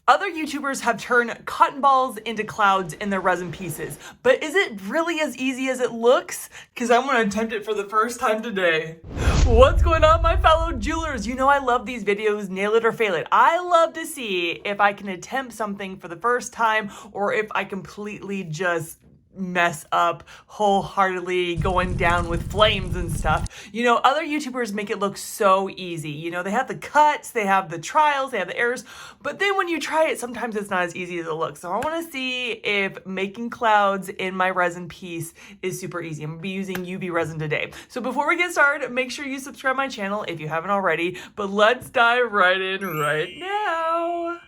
Other YouTubers have turned cotton balls into clouds in their resin pieces, but is it really as easy as it looks? Because I'm gonna attempt it for the first time today. What's going on, my fellow jewelers? You know I love these videos, nail it or fail it. I love to see if I can attempt something for the first time or if I completely just mess up wholeheartedly, going down with flames and stuff. You know, other YouTubers make it look so easy. You know, they have the cuts, they have the trials, they have the errors, but then when you try it, sometimes it's not as easy as it looks. So I want to see if making clouds in my resin piece is super easy. I'm gonna be using UV resin today. So before we get started, make sure you subscribe my channel if you haven't already, but let's dive right in right now.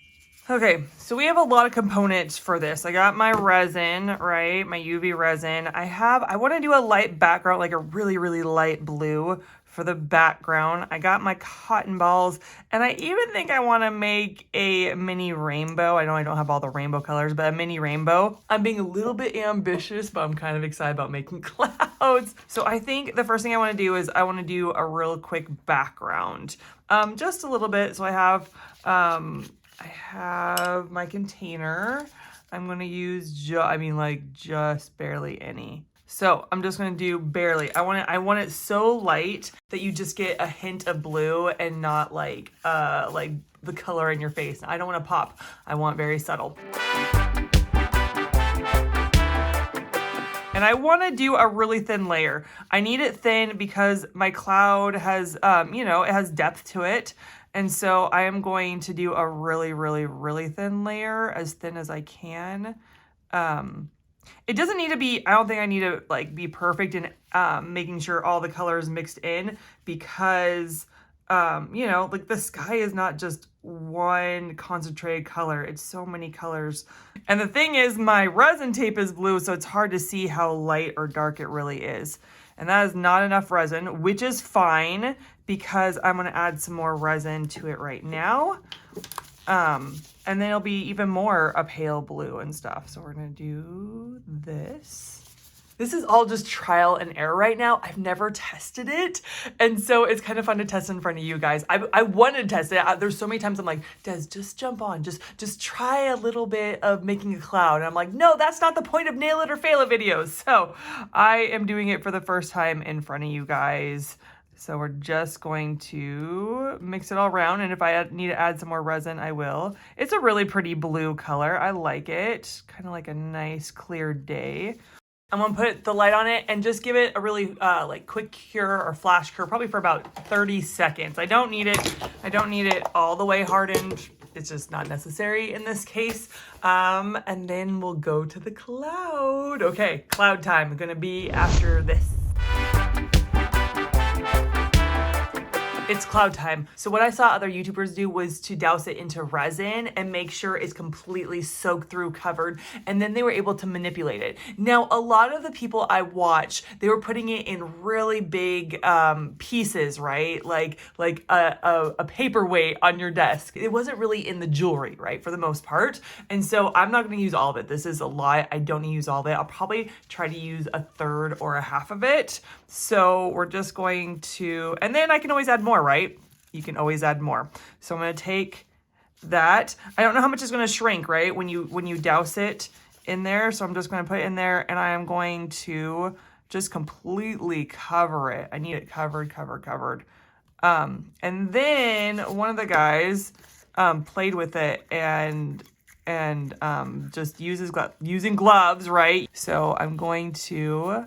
Okay, so we have a lot of components for this. I got my resin, right? My UV resin. I want to do a light background, like a really, really light blue for the background. I got my cotton balls, and I even think I want to make a mini rainbow. I know I don't have all the rainbow colors, but a mini rainbow. I'm being a little bit ambitious, but I'm kind of excited about making clouds. So I think the first thing I want to do is I want to do a real quick background. Just a little bit. So I have my container. I'm going to use just barely any. So I'm just going to do barely. I want it so light that you just get a hint of blue and not like the color in your face. I don't want to pop. I want very subtle. And I want to do a really thin layer. I need it thin because my cloud has, it has depth to it. And so I am going to do a really, really, really thin layer, as thin as I can. It doesn't need to be, I don't think I need to be perfect in making sure all the colors mixed in, because, the sky is not just one concentrated color. It's so many colors. And the thing is, my resin tape is blue, so it's hard to see how light or dark it really is. And that is not enough resin, which is fine because I'm going to add some more resin to it right now. And then it'll be even more a pale blue and stuff. So we're going to do this. This is all just trial and error right now. I've never tested it. And so it's kind of fun to test in front of you guys. I want to test it. There's so many times I'm like, Des, just jump on. Just try a little bit of making a cloud. And I'm like, no, that's not the point of nail it or fail it videos. So I am doing it for the first time in front of you guys. So we're just going to mix it all around. And if I need to add some more resin, I will. It's a really pretty blue color. I like it. Kind of like a nice clear day. I'm gonna put the light on it and just give it a really quick cure or flash cure, probably for about 30 seconds. I don't need it all the way hardened. It's just not necessary in this case. And then we'll go to the cloud. Okay, cloud time. Gonna be after this. It's cloud time. So what I saw other YouTubers do was to douse it into resin and make sure it's completely soaked through, covered, and then they were able to manipulate it. Now, a lot of the people I watch, they were putting it in really big pieces, right? Like a paperweight on your desk. It wasn't really in the jewelry, right, for the most part. And so I'm not going to use all of it. This is a lot. I don't need to use all of it. I'll probably try to use a third or a half of it. So we're just going to, and then I can always add more, right? You can always add more. So I'm going to take that. I don't know how much it's going to shrink, right? When you douse it in there. So I'm just going to put it in there, and I am going to just completely cover it. I need it covered. And then one of the guys played with it and just using gloves, right? So I'm going to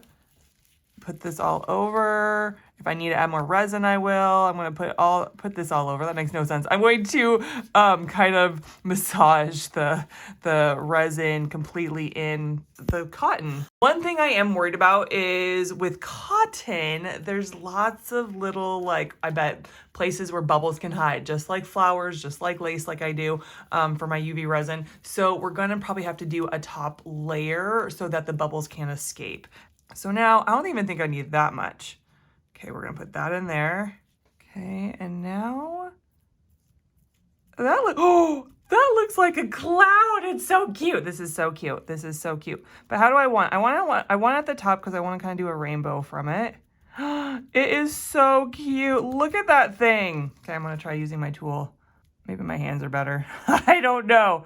put this all over. If I need to add more resin, I will. I'm going to put this all over. That makes no sense. I'm going to kind of massage the resin completely in the cotton. One thing I am worried about is with cotton, there's lots of little, I bet, places where bubbles can hide, just like flowers, just like lace, like I do for my UV resin. So we're going to probably have to do a top layer so that the bubbles can't escape. So now I don't even think I need that much. Okay, we're gonna put that in there. Okay, and now that looks like a cloud. It's so cute. This is so cute. But how do I want? I want at the top because I want to kind of do a rainbow from it. It is so cute. Look at that thing. Okay, I'm gonna try using my tool. Maybe my hands are better. I don't know.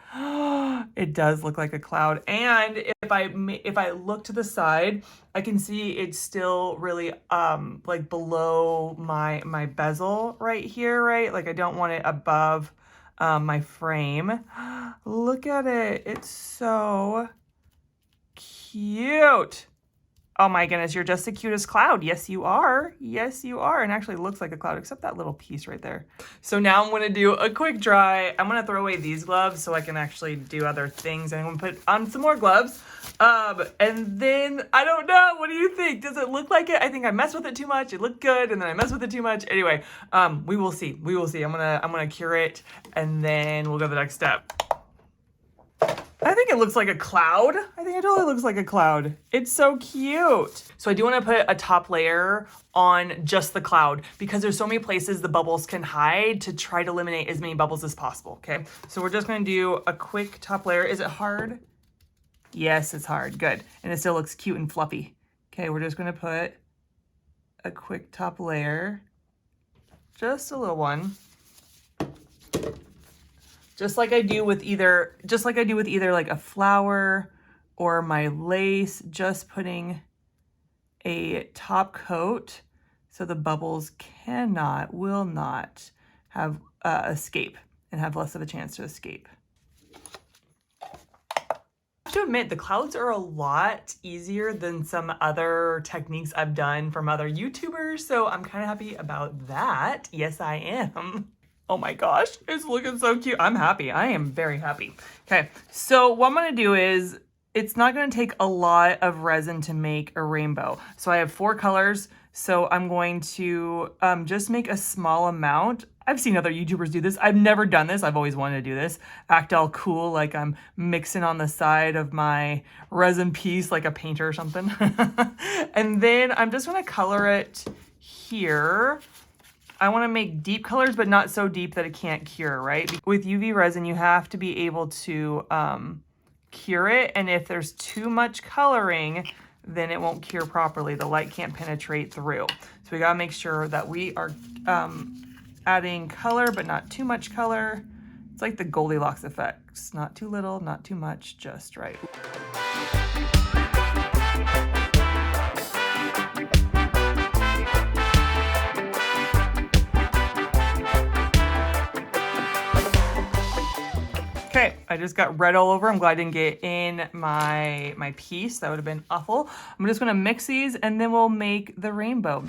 It does look like a cloud. And if I look to the side, I can see it's still really like below my bezel right here, right? Like I don't want it above my frame. Look at it. It's so cute. Oh my goodness, you're just the cutest cloud. Yes, you are. Yes, you are. And actually looks like a cloud, except that little piece right there. So now I'm gonna do a quick dry. I'm gonna throw away these gloves so I can actually do other things. And I'm gonna put on some more gloves. And then, I don't know, what do you think? Does it look like it? I think I messed with it too much. It looked good, and then I messed with it too much. Anyway, we will see. We will see. I'm gonna cure it, and then we'll go to the next step. I think it looks like a cloud. I think it totally looks like a cloud. It's so cute. So I do want to put a top layer on just the cloud because there's so many places the bubbles can hide to try to eliminate as many bubbles as possible, okay? So we're just going to do a quick top layer. Is it hard? Yes, it's hard. Good. And it still looks cute and fluffy. Okay, we're just going to put a quick top layer. Just a little one. Just like I do with either like a flower or my lace, just putting a top coat so the bubbles will not have escape and have less of a chance to escape. I have to admit, the clouds are a lot easier than some other techniques I've done from other YouTubers, so I'm kind of happy about that. Yes, I am. Oh my gosh, it's looking so cute. I'm happy. I am very happy. Okay, so what I'm gonna do is, it's not gonna take a lot of resin to make a rainbow. So I have 4 colors, so I'm going to just make a small amount. I've seen other YouTubers do this. I've never done this. I've always wanted to do this. Act all cool, like I'm mixing on the side of my resin piece like a painter or something. And then I'm just gonna color it here. I want to make deep colors, but not so deep that it can't cure, right? With UV resin, you have to be able to cure it. And if there's too much coloring, then it won't cure properly. The light can't penetrate through. So we got to make sure that we are adding color, but not too much color. It's like the Goldilocks effects. Not too little, not too much, just right. Okay, I just got red all over. I'm glad I didn't get in my piece. That would have been awful. I'm just gonna mix these and then we'll make the rainbow.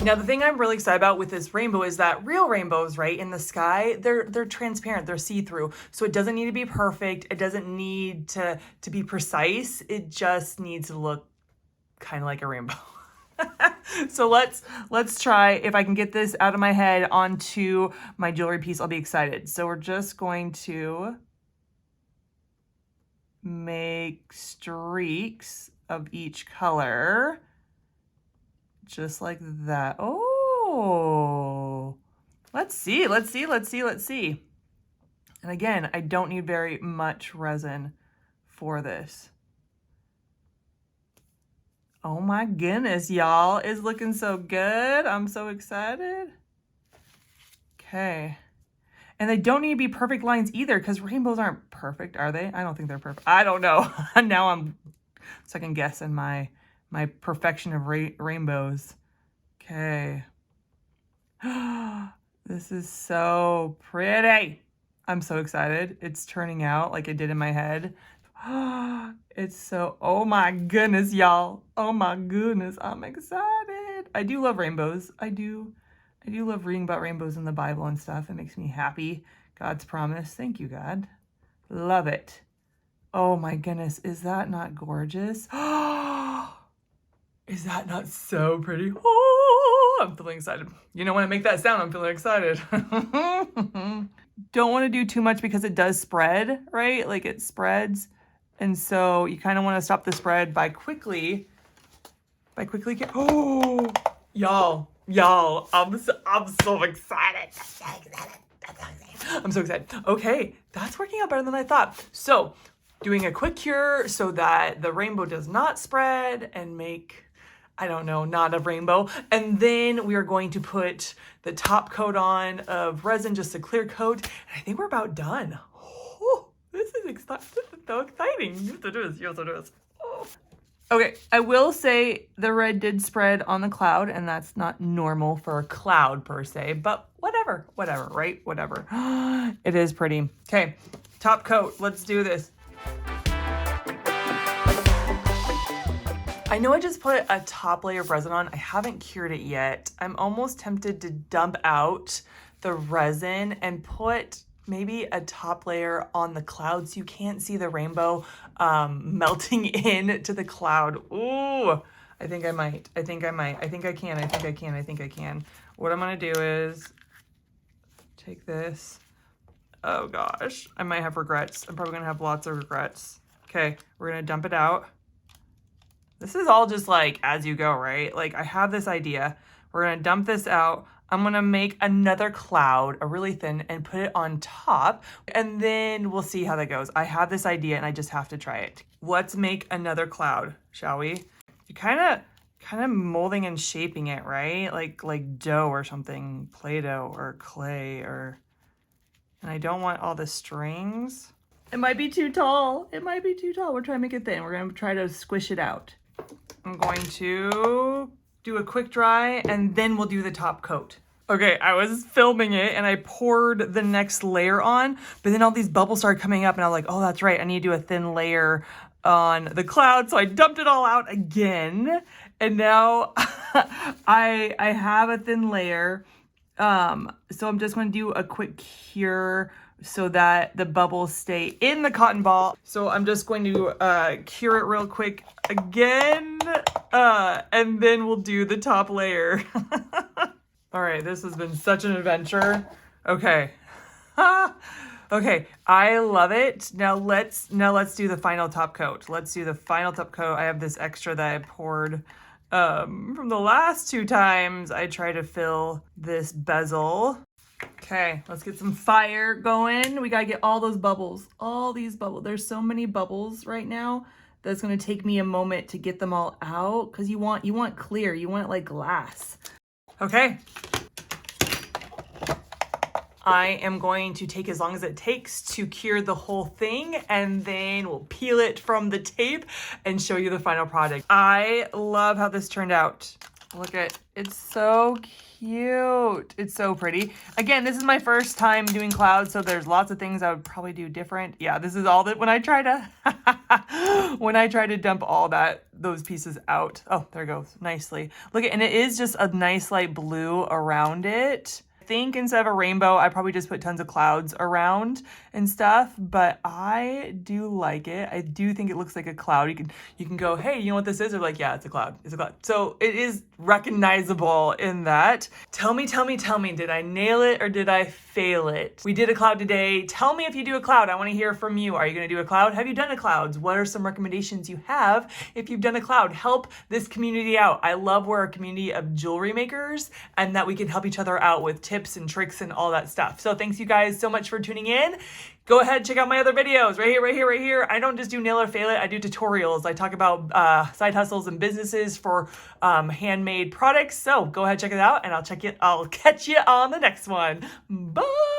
Now, the thing I'm really excited about with this rainbow is that real rainbows, right, in the sky, they're transparent, they're see-through. So it doesn't need to be perfect. It doesn't need to be precise. It just needs to look kind of like a rainbow. So let's try. If I can get this out of my head onto my jewelry piece, I'll be excited. So we're just going to make streaks of each color. Just like that. Oh, let's see. And again, I don't need very much resin for this. Oh my goodness, y'all. It's looking so good. I'm so excited. Okay. And they don't need to be perfect lines either, because rainbows aren't perfect, are they? I don't think they're perfect. I don't know. Now I'm second guessing my perfection of rainbows. Okay. This is so pretty. I'm so excited. It's turning out like it did in my head. It's so, oh my goodness, y'all. Oh my goodness, I'm excited. I do love rainbows. I do love reading about rainbows in the Bible and stuff. It makes me happy. God's promise. Thank you, God. Love it. Oh my goodness, is that not gorgeous? Is that not so pretty? Oh, I'm feeling excited. You know, when I make that sound, I'm feeling excited. Don't want to do too much because it does spread, right? Like it spreads. And so you kind of want to stop the spread by quickly oh, y'all, I'm so excited. I'm so excited. Okay, that's working out better than I thought. So doing a quick cure so that the rainbow does not spread and make, I don't know, not a rainbow. And then we are going to put the top coat on of resin, just a clear coat. And I think we're about done. Oh, this is so exciting. Yes, it is. Yes, it is. Oh. Okay, I will say the red did spread on the cloud, and that's not normal for a cloud per se, but whatever, right? Whatever. It is pretty. Okay, top coat. Let's do this. I know I just put a top layer of resin on. I haven't cured it yet. I'm almost tempted to dump out the resin and put maybe a top layer on the cloud so you can't see the rainbow melting in to the cloud. Ooh, I think I might. I think I can. What I'm gonna do is take this. Oh gosh, I might have regrets. I'm probably gonna have lots of regrets. Okay, we're gonna dump it out. This is all just like as you go, right? Like I have this idea. We're gonna dump this out. I'm gonna make another cloud, a really thin, and put it on top, and then we'll see how that goes. I have this idea and I just have to try it. Let's make another cloud, shall we? You're kind of molding and shaping it, right? Like dough or something, Play-Doh or clay or, and I don't want all the strings. It might be too tall. It might be too tall. We're trying to make it thin. We're gonna try to squish it out. I'm going to do a quick dry and then we'll do the top coat. Okay, I was filming it and I poured the next layer on, but then all these bubbles started coming up and I'm like, oh, that's right. I need to do a thin layer on the cloud. So I dumped it all out again. And now I have a thin layer. So I'm just going to do a quick cure so that the bubbles stay in the cotton ball. So I'm just going to cure it real quick again, and then we'll do the top layer. All right, this has been such an adventure. Okay. Okay, I love it. Now let's do the final top coat. Let's do the final top coat. I have this extra that I poured from the last 2 times I tried to fill this bezel. Okay, let's get some fire going. We gotta get all those bubbles, all these bubbles. There's so many bubbles right now that's gonna take me a moment to get them all out because you want clear, you want it like glass. Okay. I am going to take as long as it takes to cure the whole thing, and then we'll peel it from the tape and show you the final product. I love how this turned out. Look at, it's so cute. It's so pretty. Again, this is my first time doing clouds, so there's lots of things I would probably do different. Yeah, this is all that when I try to dump all those pieces out. Oh, there it goes nicely. Look at, and it is just a nice light blue around it. I think instead of a rainbow, I probably just put tons of clouds around and stuff, but I do like it. I do think it looks like a cloud. You can go, hey, you know what this is? Or like, yeah, it's a cloud. It's a cloud. So it is recognizable in that. Tell me, did I nail it or did I fail it? We did a cloud today. Tell me if you do a cloud. I want to hear from you. Are you going to do a cloud? Have you done a clouds? What are some recommendations you have if you've done a cloud? Help this community out. I love we're a community of jewelry makers and that we can help each other out with tips and tricks and all that stuff. So thanks you guys so much for tuning in. Go ahead, check out my other videos right here. I don't just do nail or fail it. I do tutorials. I talk about side hustles and businesses for handmade products. So go ahead, check it out, and I'll catch you on the next one. Bye.